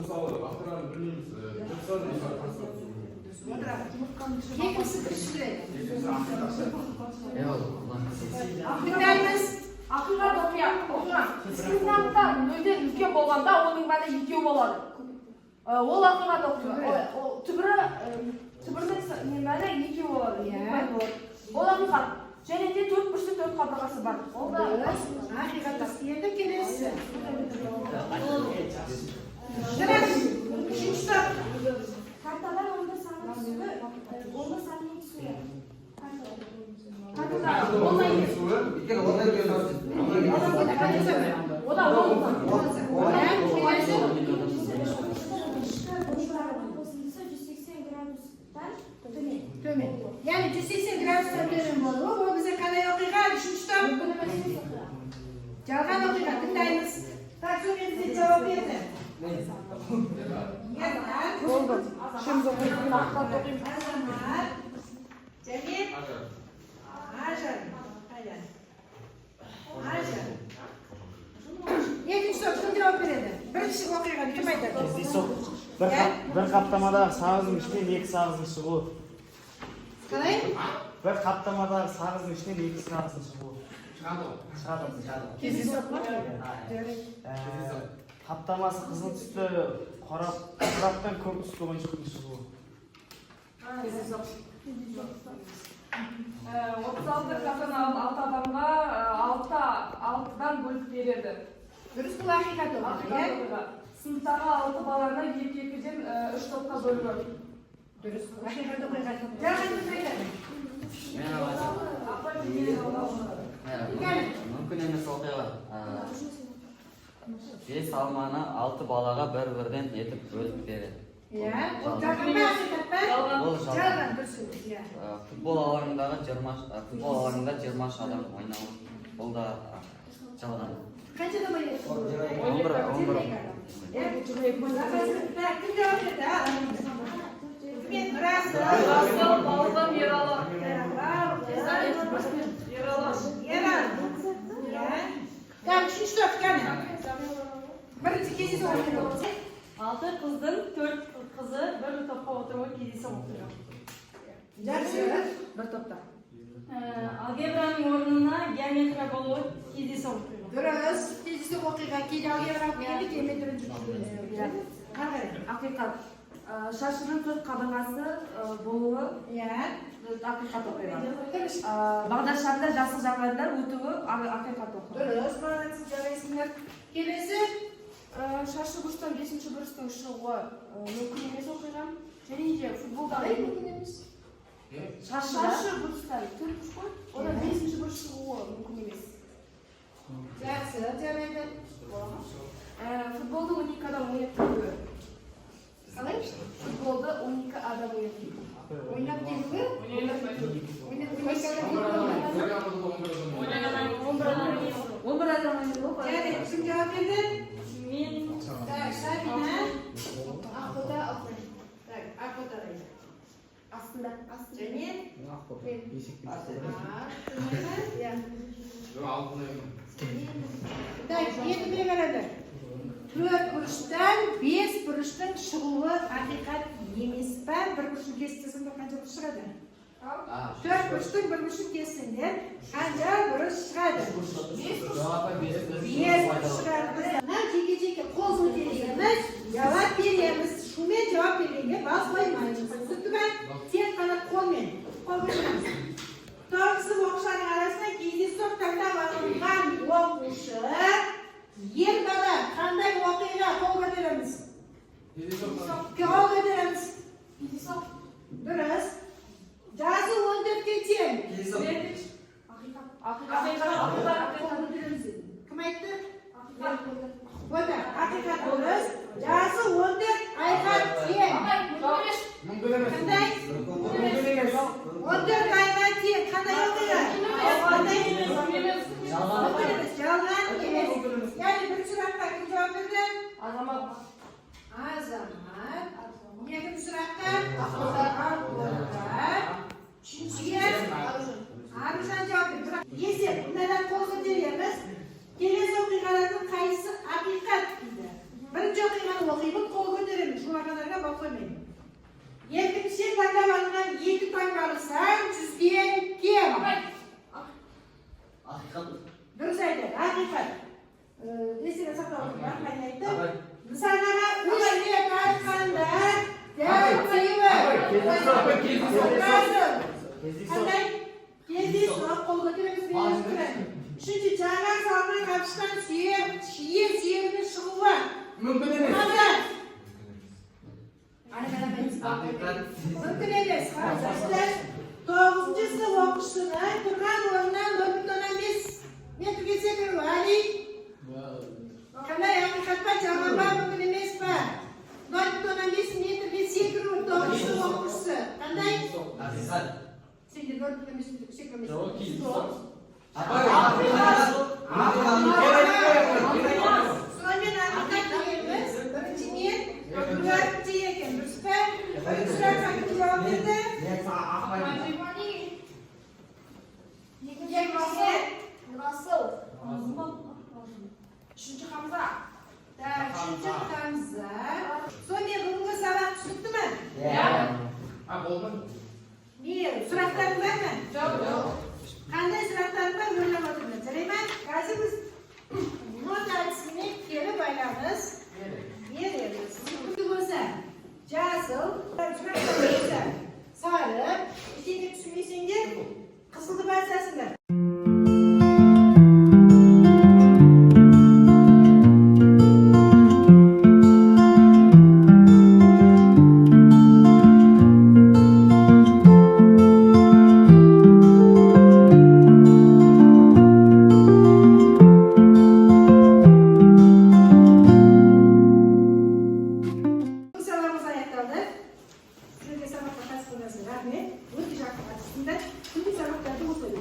мысалы авторларын білмейміз. Екіншісі кішірек. Ақиқат оқиған. Сыныптан нөлден үлкен болғанда оның мәні екеу болады. Ол ақиқат оқиған. Түбірдің мәні екеу болады. Ол ақиқат. Және де 4/4 қабырғасы бар. Ол да ақиқат. Енді келесі. Үшінші топ. Картадан онда санның түсуі. Онда санның түсуі. Төмен. Yani 180 gradustan төмен болу. Ол бізде қандай оқиға? Үшінші топ. Жалған оқиға. Тыңдаймыз. Так, сол кезде жауап берді. Болды. Şimdi okuyayım. Azamат. Cemil. Ajan. Ajan. Екінші топ кім жауап береді? Бірінші оқиғаны кім айтады? Bir қаптамадағы сағыздың ішінен екі сағыздың шығуы. Қалай? Bir қаптамадағы сағыздың ішінен екі сағыздың шығуы. Шығады. Кездейсоқ ма? Қаптамасы қызыл түсті құраптан көк түсті ойыншықтың шығуы. 36 картаны 6 адамға 6-дан бөліп береді. Дұрыс бұл ақиқат оқиға. Сыныптағы 6 баланы 2-2-ден 3 топқа бөліп. Дұрыс бұл ақиқат оқиға. Жалған кім айтады? Мүмкін емес оқиға. 5 алманы 6 балаға бір-бірден етіп бөліп береді. Иә, ол жалған ба ақиқат па? Жалған дұрыс. Футбол алаңында 20 адам ойнауы. Бұл да жалған. Қанша адам ойнайды? 11. Кім жауап берді? Кіммен расы? Балдан Ералы. Так, үшінші топ кәне. Бірінші кездейсоқ оқиға. 6 қыздың 4 қызы бір топқа отыруы кездейсоқ оқиға. Жақсы. Бір топта. Алгебраның орнына геометрия болуы кездейсоқ оқиға. Дұрыс. Кездейсоқ оқиға кейде алгебра келді, геометрия жүргізіледі. Ақиқат. Шашының 4 қабырғасы болуы ақиқат оқиға. Бағдаршамда жасыл жанғандар өтуі ақиқат оқиға. Дұрыс. Бағдарсыз жарайсыңдар. Келесі. Шашы бұрыштан 5-ші бұрыштың шығуы мүмкін емес оқиға. Және де футболдағы мүмкін емес. Шашы бұрыштан 4 бұрыш қой, одан 5-ші бұрыш шығуы мүмкін емес. Жақсы, жарайды. Футболды 12 адам ойнатуы. Қалай? Футболды 12 адам ойнатуы. Ойнап келуі? Ойнап келуі? 11 адам ойнатуы. Жарайды, кім жауап берді? Мен Так, Сабина. Ақбота. Так, Ақбота дейді. астында. Және? Так, енді бірге қарады. 4 бұрыштан 5 бұрыштың шығуы ақиқат емес па? Бір бұрышын кестірсің бір қанша бұрыш шығады? 4 бұрыштың бір бұрышын кестіңдер. Қанша бұрыш шығады? 5 бұрыш шығады. Жеке-жеке қол көтереміз, жауап береміз. Шумен жауап бергенде бас қоймаймыз. Түсінді ме? Тек қана қолмен. Қол көтереміз. Тоғызы оқушылардың арасында кездейсоқ таңдап алынған оқушы ер бала қандай оқиға қол көтереміз? Қол көтереміз. Дұрыс. Жасы 14-ке тең. Кім айтты? Вот ақиқат дұрыс. Жасы 14 айға тең. Қандай? 14 айға тең. Қандай оқиға? Жалған емес. Яғни бір сұраққа кім жауап берді? Азамат. Екінші сұраққа? Үшіншіге? Аружан жауап берді. Есеп, мынадан қол көтереміз. Келесі оқиғалардың қайсысы ақиқат дейді. Бірінші оқиғаны оқимын, қол көтереміз. Çıkılmakalarına bakmayın. 70 tangalarından 7 tangalı sen çizgiye kim? Hakikat. Dürüst aytadi, haqiqat. Esingizda saqlab o'tiring, qani aytdim? Misallarga ularga qaytganda qanday kezdiysiz qo'lga kiramiz berishtiradi. Shuncha jangal sog'liq qapishdan suyakni shug'ulla. Mumkin emas. Mumkin emas. Sizlar 9 sinf o'qishini turgan o'rnidan 1.5 metrga sekinib oling. Qanday haqiqatda javoban mumkin emasmi? 1.5 metrga sekinib 9 sinf o'qishisi. Qanday? Hakikat. Senga 1.5 metrga sekinib. So'ngan haqiqat deymiz. Birinchi men, ikkinchi ekan. Rustam, birinchi javob berdi. Uchinchi Hamza. Uchinchi Hamza. So'ng men bugungi saboq tushibdimi? Bo'ldi. Men suratlar bilanmi? Qanday suratlar bilan o'ylab o'tiribman. Jarayman. Hozir biz notasizni kelib olamiz. Beramiz. Bugun bo'lsa, jasur, suratlar bo'lsa, sariq, ikkinchi tushunmaysinga qizil basasizlar. Rahmet, bu ticaret açısından tüm sabahlarda olsaydı.